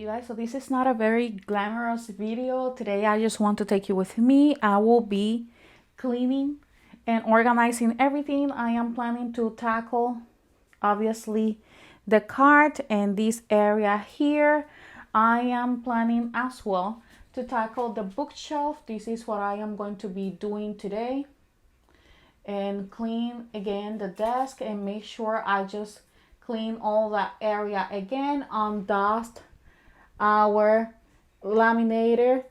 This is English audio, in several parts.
you guys, so this is not a very glamorous video. Today I just want to take you with me. I will be cleaning and organizing everything. I am planning to tackle obviously the cart and this area here. I am planning as well to tackle the bookshelf. This is what I am going to be doing today, and clean again the desk and make sure I just clean all that area again, dust our laminator,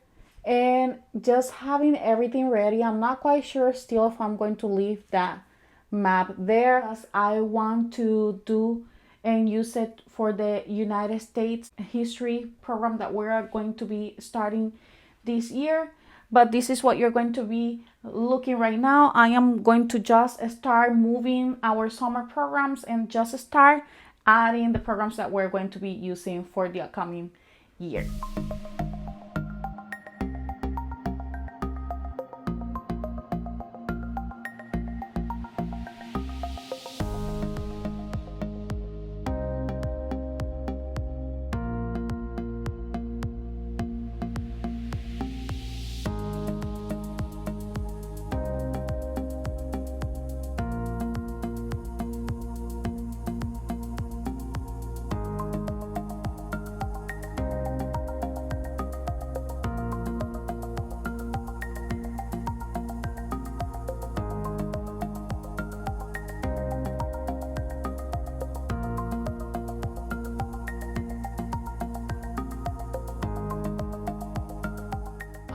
and just having everything ready. I'm not quite sure still if I'm going to leave that map there, as I want to do and use it for the United States history program that we're going to be starting this year. But this is what you're going to be looking right now. I am going to just start moving our summer programs and just start adding the programs that we're going to be using for the upcoming year.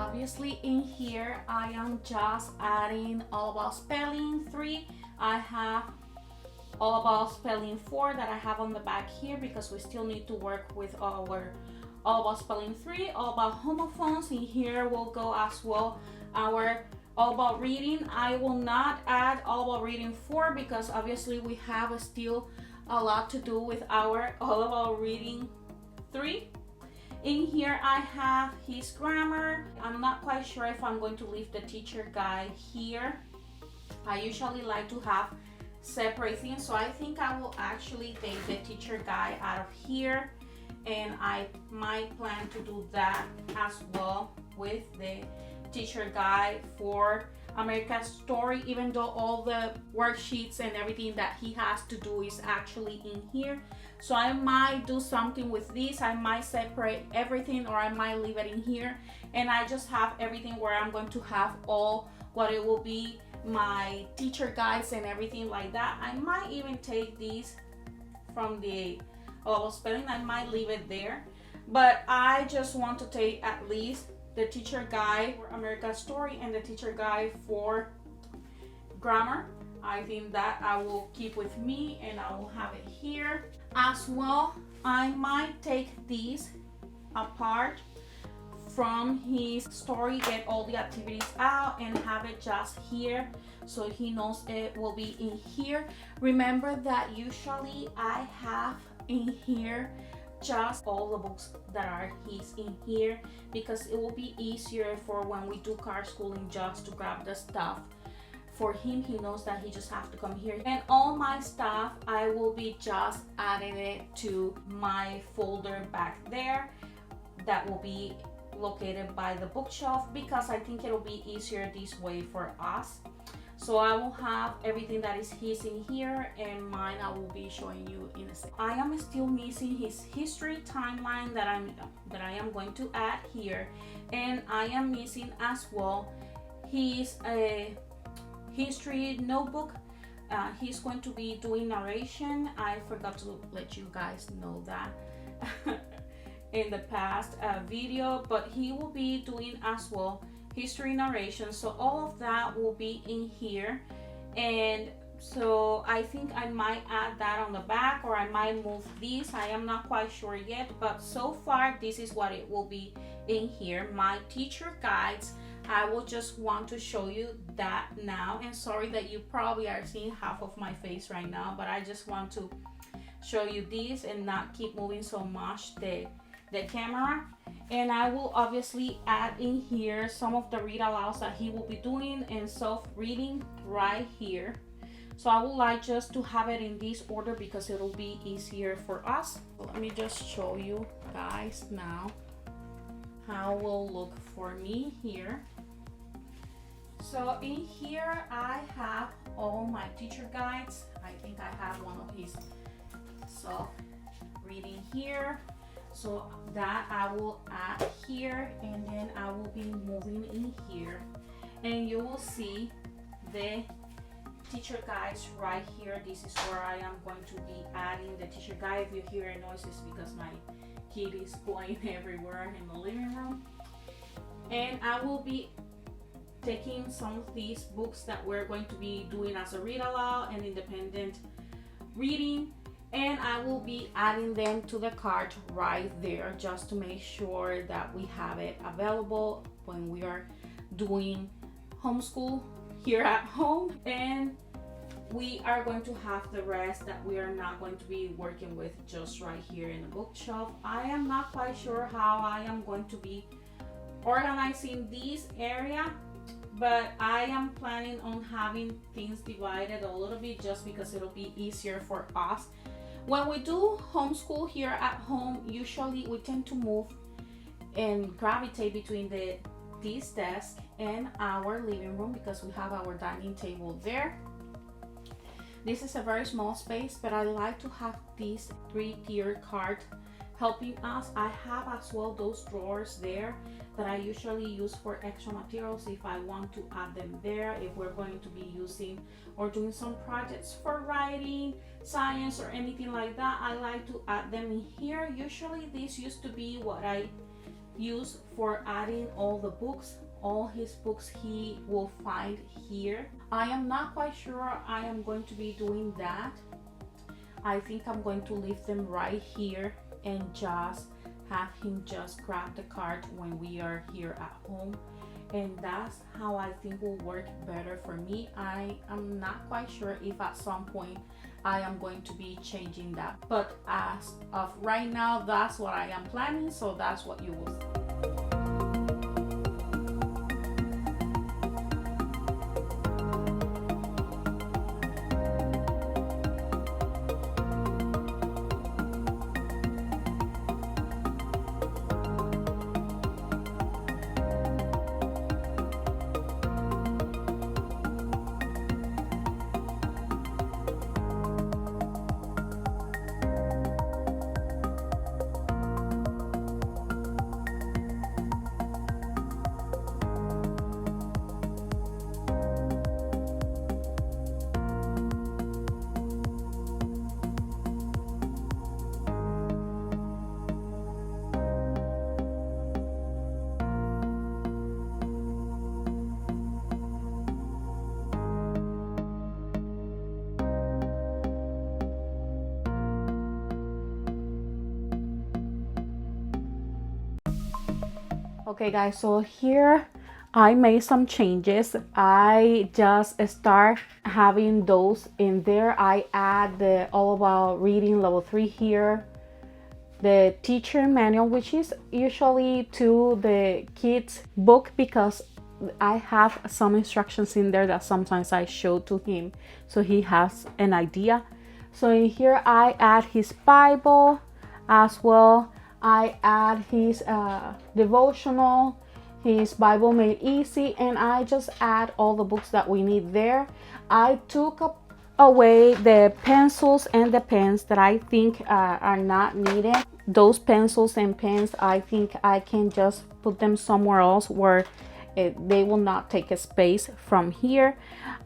Obviously in here I am just adding all about spelling 3. I have all about spelling 4 that I have on the back here because we still need to work with our all about spelling 3. All about homophones, in here will go as well our all about reading. I will not add all about reading 4 because obviously we have still a lot to do with our all about reading 3. In here I have his grammar. I'm not quite sure if I'm going to leave the teacher guide here. I usually like to have separate things, so I think I will actually take the teacher guide out of here, and I might plan to do that as well with the teacher guide for America's Story, even though all the worksheets and everything that he has to do is actually in here. So I might do something with this. I might separate everything, or I might leave it in here, and I just have everything where I'm going to have all what it will be my teacher guides and everything like that. I might even take these from the spelling. I might leave it there, but I just want to take at least the teacher guide for America's Story and the teacher guide for grammar. I think that I will keep with me, and I will have it here as well. I might take these apart from his story, get all the activities out, and have it just here so he knows it will be in here. Remember that usually I have in here just all the books that are his in here, because it will be easier for when we do car schooling just to grab the stuff for him. He knows that he just have to come here, and all my stuff I will be just adding it to my folder back there that will be located by the bookshelf, because I think it'll be easier this way for us. So I will have everything that is his in here, and mine I will be showing you in a second. I am still missing his history timeline that I am going to add here, and I am missing as well his history notebook. He's going to be doing narration. I forgot to let you guys know that in the past video, but he will be doing as well history narration. So all of that will be in here, and so I think I might add that on the back, or I might move these. I am not quite sure yet, but so far this is what it will be in here. My teacher guides, I will just want to show you that now, and sorry that you probably are seeing half of my face right now, but I just want to show you these and not keep moving so much the camera. And I will obviously add in here some of the read alouds that he will be doing and self reading right here. So I would like just to have it in this order because it'll be easier for us. So let me just show you guys now how it will look for me here. So in here I have all my teacher guides. I think I have one of his reading here. So that I will add here, and then I will be moving in here. And you will see the teacher guides right here. This is where I am going to be adding the teacher guide. If you hear noises, because my kid is going everywhere in the living room. And I will be taking some of these books that we're going to be doing as a read aloud and independent reading, and I will be adding them to the cart right there, just to make sure that we have it available when we are doing homeschool here at home. And we are going to have the rest that we are not going to be working with just right here in the bookshelf. I am not quite sure how I am going to be organizing this area, but I am planning on having things divided a little bit, just because it'll be easier for us. When we do homeschool here at home, usually we tend to move and gravitate between this desk and our living room, because we have our dining table there. This is a very small space, but I like to have this 3-tier cart helping us. I have as well those drawers there that I usually use for extra materials if I want to add them there, if we're going to be using or doing some projects for writing, science, or anything like that. I like to add them in here. Usually this used to be what I use for adding all the books. All his books he will find here. I am not quite sure I am going to be doing that. I think I'm going to leave them right here and just have him just grab the cart when we are here at home, and that's how I think will work better for me. I am not quite sure if at some point I am going to be changing that, but as of right now, that's what I am planning, so that's what you will see. Okay guys, so here I made some changes. I just start having those in there. I add the All About Reading Level 3 here, the teacher manual, which is usually to the kids book, because I have some instructions in there that sometimes I show to him so he has an idea. So in here I add his Bible as well. I add his devotional, his Bible Made Easy, and I just add all the books that we need there. I took away the pencils and the pens that I think are not needed. Those pencils and pens, I think I can just put them somewhere else where they will not take a space from here.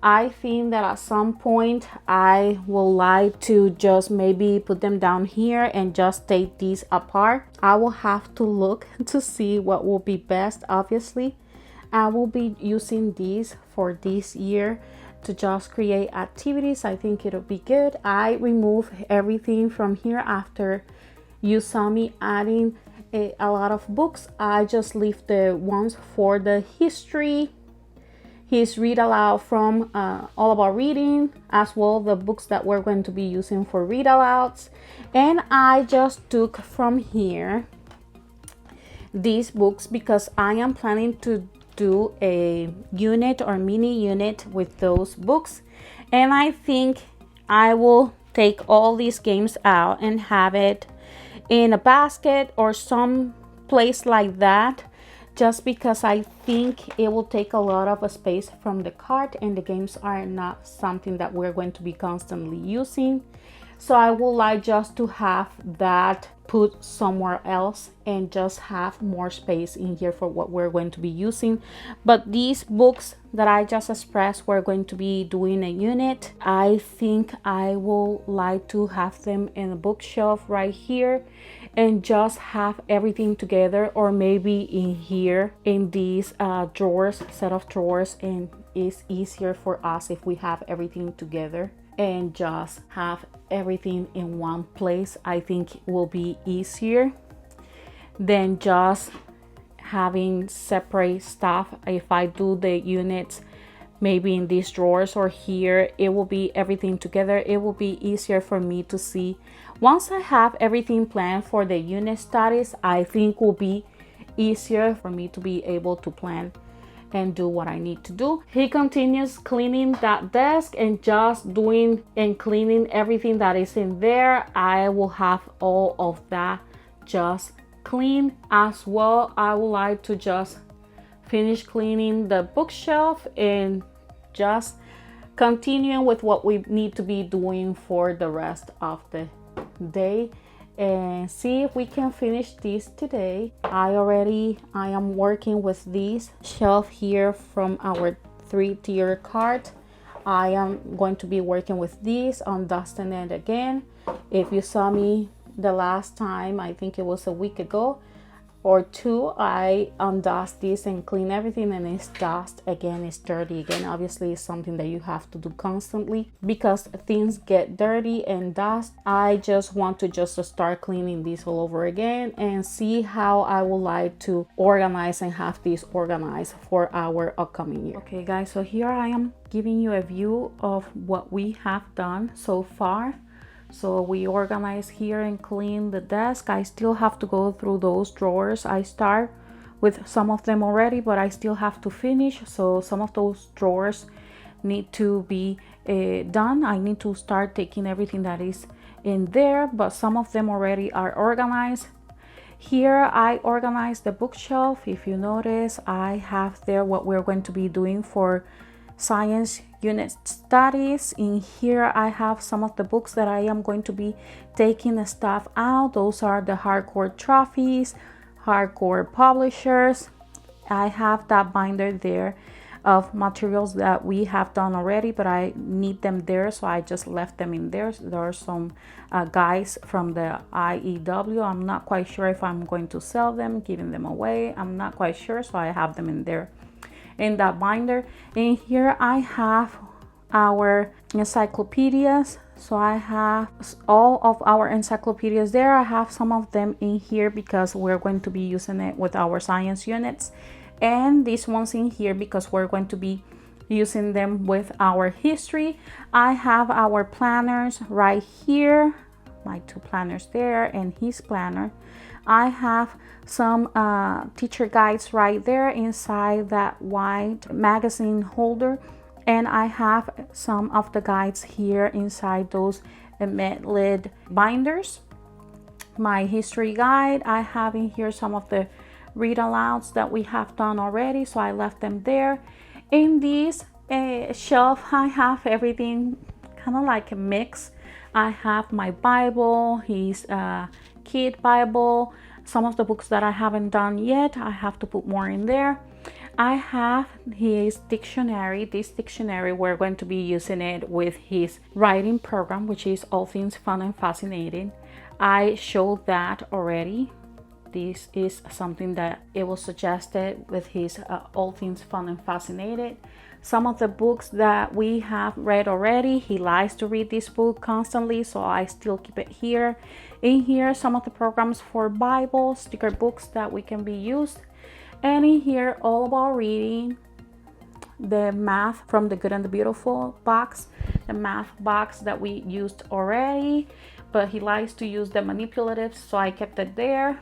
I think that at some point I will like to just maybe put them down here and just take these apart. I will have to look to see what will be best. Obviously, I will be using these for this year to just create activities. I think it'll be good. I remove everything from here after you saw me adding a lot of books. I just leave the ones for the history, his read aloud from All About Reading, as well the books that we're going to be using for read alouds. And I just took from here these books because I am planning to do a unit or mini unit with those books. And I think I will take all these games out and have it in a basket or some place like that, just because I think it will take a lot of space from the cart, and the games are not something that we're going to be constantly using. So I would like just to have that put somewhere else and just have more space in here for what we're going to be using. But these books that I just expressed, we're going to be doing a unit. I think I will like to have them in a bookshelf right here and just have everything together, or maybe in here in these drawers, set of drawers, and it's easier for us if we have everything together and just have everything in one place. I think it will be easier than just having separate stuff. If I do the units maybe in these drawers or here, it will be everything together. It will be easier for me to see. Once I have everything planned for the unit studies, I think will be easier for me to be able to plan and do what I need to do. He continues cleaning that desk and just doing and cleaning everything that is in there. I will have all of that just clean as well. I would like to just finish cleaning the bookshelf and just continuing with what we need to be doing for the rest of the day and see if we can finish this today. I am working with this shelf here from our 3-tier cart. I am going to be working with this on dusting it again. If you saw me the last time, I think it was a week ago or two, I undust this and clean everything, and it's dust again, it's dirty again. Obviously it's something that you have to do constantly because things get dirty and dust. I just want to just start cleaning this all over again and see how I would like to organize and have this organized for our upcoming year. Okay guys, so here I am giving you a view of what we have done so far. So we organize here and clean the desk. I still have to go through those drawers. I start with some of them already, but I still have to finish. So some of those drawers need to be done. I need to start taking everything that is in there, but some of them already are organized. Here I organize the bookshelf. If you notice, I have there what we're going to be doing for science unit studies. In here I have some of the books that I am going to be taking the stuff out. Those are the hardcore trophies, hardcore publishers. I have that binder there of materials that we have done already, but I need them there, so I just left them in there. There are some guides from the IEW. I'm not quite sure if I'm going to sell them, giving them away. I'm not quite sure, so I have them in there in that binder. In here I have our encyclopedias, so I have all of our encyclopedias there. I have some of them in here because we're going to be using it with our science units, and these ones in here because we're going to be using them with our history. I have our planners right here, my 2 planners there and his planner. I have some teacher guides right there inside that white magazine holder, and I have some of the guides here inside those med-lid binders. My history guide, I have in here some of the read alouds that we have done already, so I left them there. In this shelf I have everything kind of like a mix. I have my Bible, his kid Bible, some of the books that I haven't done yet. I have to put more in there. I have his dictionary. This dictionary, we're going to be using it with his writing program, which is All Things Fun and Fascinating. I showed that already. This is something that it was suggested with his All Things Fun and Fascinated. Some of the books that we have read already, he likes to read this book constantly, so I still keep it here. In here, some of the programs for Bible, sticker books that we can be used. And in here, all about reading, the math from the Good and the Beautiful box, the math box that we used already, but he likes to use the manipulatives, so I kept it there.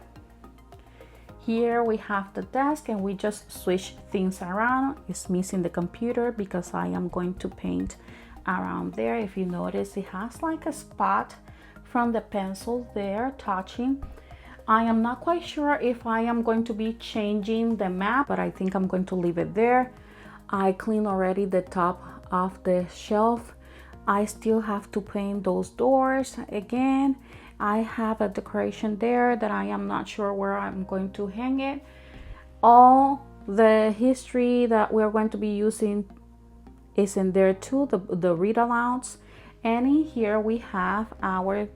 Here we have the desk, and we just switch things around. It's missing the computer because I am going to paint around there. If you notice, it has like a spot from the pencil there touching. I am not quite sure if I am going to be changing the map, but I think I'm going to leave it there. I cleaned already the top of the shelf. I still have to paint those doors again. I have a decoration there that I am not sure where I'm going to hang it. All the history that we're going to be using is in there too, the read alouds. And in here we have our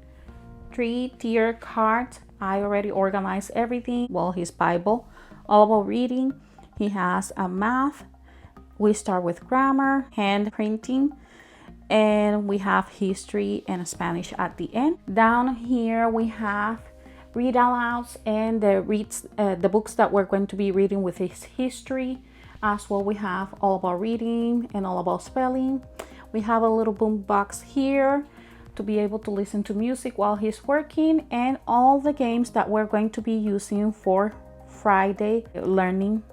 3-tier cards. I already organized everything. Well, his Bible, all about reading. He has a math. We start with grammar, hand printing, and we have history and Spanish at the end. Down here we have read alouds and the books that we're going to be reading with his history. As well, we have all about reading and all about spelling. We have a little boom box here to be able to listen to music while he's working, and all the games that we're going to be using for Friday learning,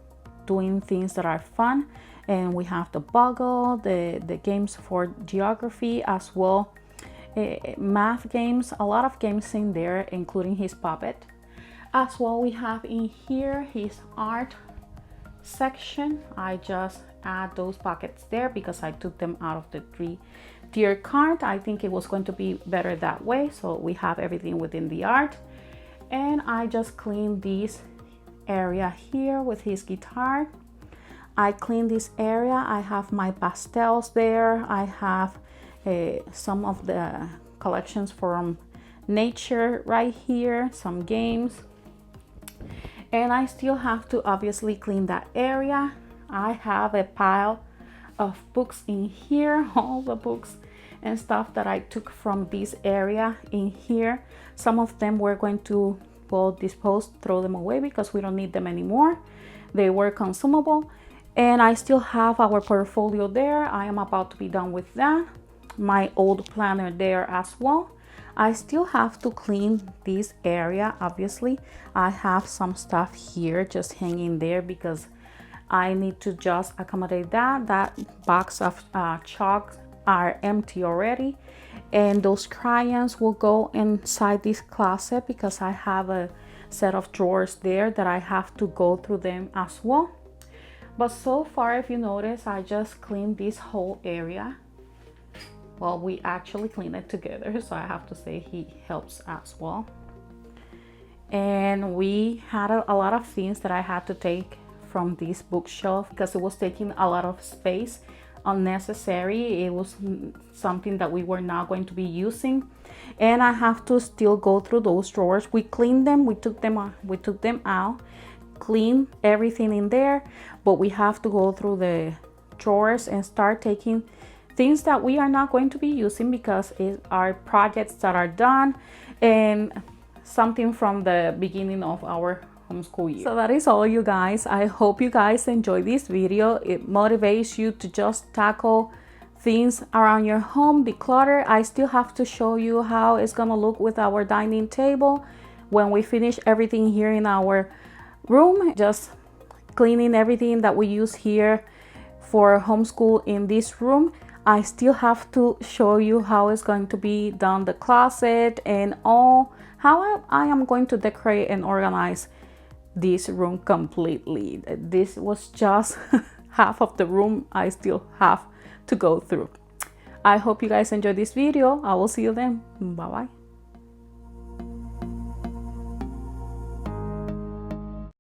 doing things that are fun. And we have the Boggle, the games for geography, as well math games, a lot of games in there, including his puppet. As well, we have in here his art section. I just add those pockets there because I took them out of the 3-tier card. I think it was going to be better that way, so we have everything within the art. And I just cleaned this area here with his guitar. I clean this area. I have my pastels there. I have some of the collections from nature right here, some games. And I still have to obviously clean that area. I have a pile of books in here, all the books and stuff that I took from this area in here. Some of them we're going to, well, dispose, throw them away because we don't need them anymore. They were consumable. And I still have our portfolio there. I am about to be done with that. My old planner there as well. I still have to clean this area. Obviously, I have some stuff here just hanging there because I need to just accommodate that. That box of chalk are empty already. And those crayons will go inside this closet because I have a set of drawers there that I have to go through them as well. But so far, if you notice, I just cleaned this whole area. Well, we actually cleaned it together, so I have to say he helps as well. And we had a lot of things that I had to take from this bookshelf because it was taking a lot of space, unnecessary. It was something that we were not going to be using, and I have to still go through those drawers. We cleaned them, we took them out, clean everything in there, but we have to go through the drawers and start taking things that we are not going to be using because it are projects that are done and something from the beginning of our homeschool year. So that is all, you guys. I hope you guys enjoy this video. It motivates you to just tackle things around your home, declutter. I still have to show you how it's gonna look with our dining table when we finish everything here in our room. Just cleaning everything that we use here for homeschool in this room. I still have to show you how it's going to be done, the closet and all, how I am going to decorate and organize this room completely. This was just half of the room I still have to go through. I hope you guys enjoyed this video. I will see you then. Bye bye.